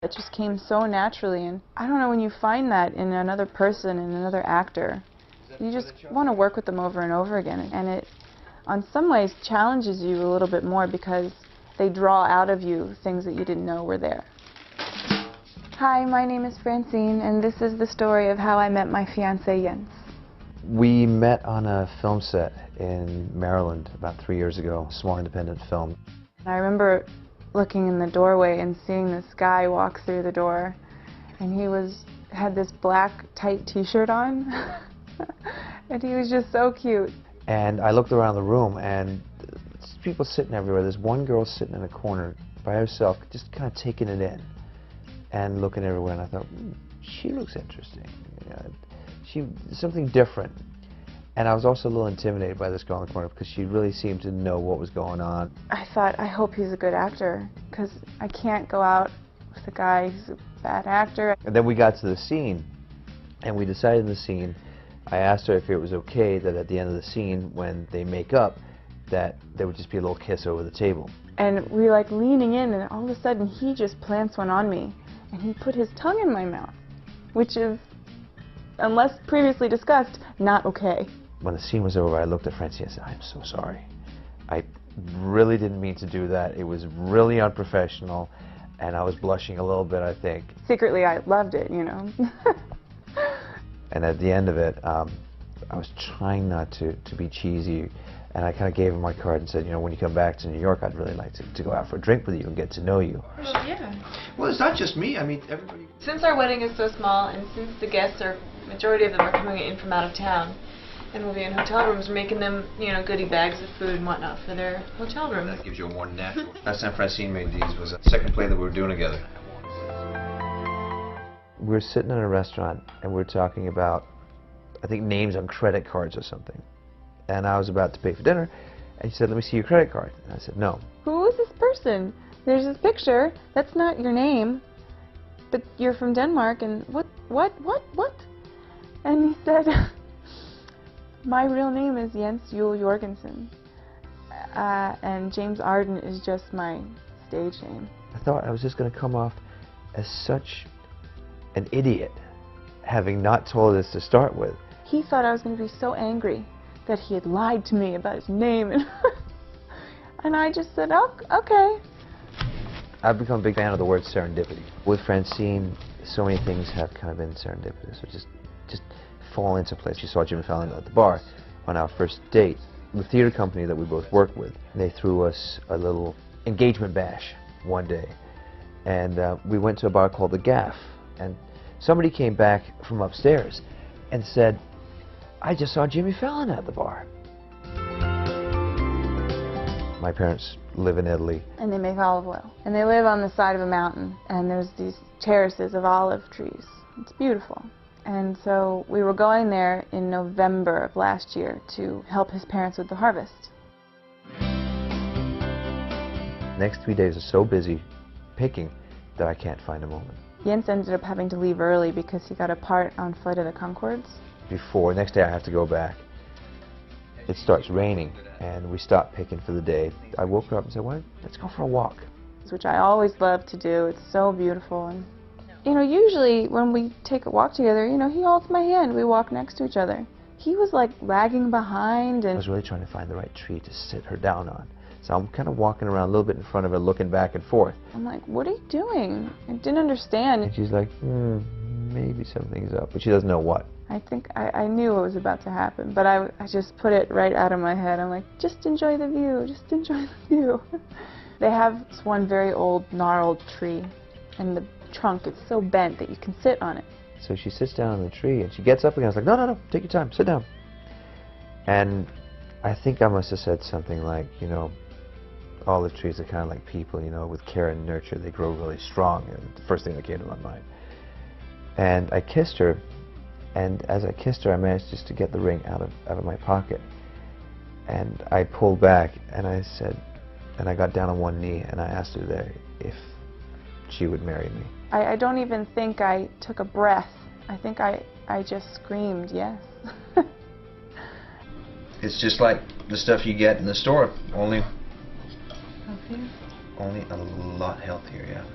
It just came so naturally, and I don't know, when you find that in another person, in another actor, you just want to work with them over and over again, and it, on some ways, challenges you a little bit more because they draw out of you things that you didn't know were there. Hi, my name is Francine, and this is the story of how I met my fiancé, Jens. We met on a film set in Maryland about 3 years ago, a small independent film. I remember looking in the doorway and seeing this guy walk through the door, and he had this black tight t-shirt on, and he was just so cute. And I looked around the room, and there's people sitting everywhere. There's one girl sitting in a corner by herself, just kind of taking it in and looking everywhere, and I thought, she looks interesting. Something different. And I was also a little intimidated by this girl in the corner because she really seemed to know what was going on. I thought, I hope he's a good actor, because I can't go out with a guy who's a bad actor. And then we got to the scene, and we decided in the scene, I asked her if it was okay that at the end of the scene, when they make up, that there would just be a little kiss over the table. And we were like leaning in, and all of a sudden he just plants one on me, and he put his tongue in my mouth, which is, unless previously discussed, not okay. When the scene was over, I looked at Francine and said, I'm so sorry. I really didn't mean to do that. It was really unprofessional, and I was blushing a little bit, I think. Secretly, I loved it, you know. And at the end of it, I was trying not to be cheesy, and I kind of gave him my card and said, you know, when you come back to New York, I'd really like to go out for a drink with you and get to know you. Well, yeah. Well, it's not just me. I mean, everybody. Since our wedding is so small, and since the guests majority of them are coming in from out of town, and we'll be in hotel rooms, making them, you know, goodie bags of food and whatnot for their hotel room. That gives you a more natural. Last time Francine made these was a second play that we were doing together. We were sitting in a restaurant, and we were talking about, I think, names on credit cards or something. And I was about to pay for dinner, and he said, let me see your credit card. And I said, no. Who is this person? There's this picture. That's not your name. But you're from Denmark, and what? And he said, my real name is Jens Yule Jorgensen, and James Arden is just my stage name. I thought I was just going to come off as such an idiot, having not told us to start with. He thought I was going to be so angry that he had lied to me about his name, and I just said, oh, okay. I've become a big fan of the word serendipity. With Francine, so many things have kind of been serendipitous, or just fall into place. She saw Jimmy Fallon at the bar on our first date. The theater company that we both worked with, they threw us a little engagement bash one day, and we went to a bar called The Gaff, and somebody came back from upstairs and said, I just saw Jimmy Fallon at the bar. My parents live in Italy. And they make olive oil. And they live on the side of a mountain, and there's these terraces of olive trees. It's beautiful. And so we were going there in November of last year to help his parents with the harvest. Next 3 days are so busy picking that I can't find a moment. Jens ended up having to leave early because he got a part on Flight of the Conchords. Next day I have to go back. It starts raining, and we stop picking for the day. I woke her up and said, well, let's go for a walk. Which I always love to do. It's so beautiful. And you know, usually when we take a walk together, you know, he holds my hand. We walk next to each other. He was like lagging behind, and I was really trying to find the right tree to sit her down on. So I'm kind of walking around a little bit in front of her, looking back and forth. I'm like, what are you doing? I didn't understand. And she's like, maybe something's up, but she doesn't know what. I think I knew what was about to happen, but I just put it right out of my head. I'm like, just enjoy the view, just enjoy the view. They have this one very old, gnarled tree, and the trunk is so bent that you can sit on it. So she sits down on the tree, and she gets up again. I was like, no, take your time, sit down. And I think I must have said something like, you know, olive trees are kind of like people, you know, with care and nurture, they grow really strong. And the first thing that came to my mind. And I kissed her, and as I kissed her, I managed just to get the ring out of my pocket. And I pulled back, and I said, and I got down on one knee, and I asked her there if she would marry me. I don't even think I took a breath. I think I just screamed yes. It's just like the stuff you get in the store, only a lot healthier, yeah.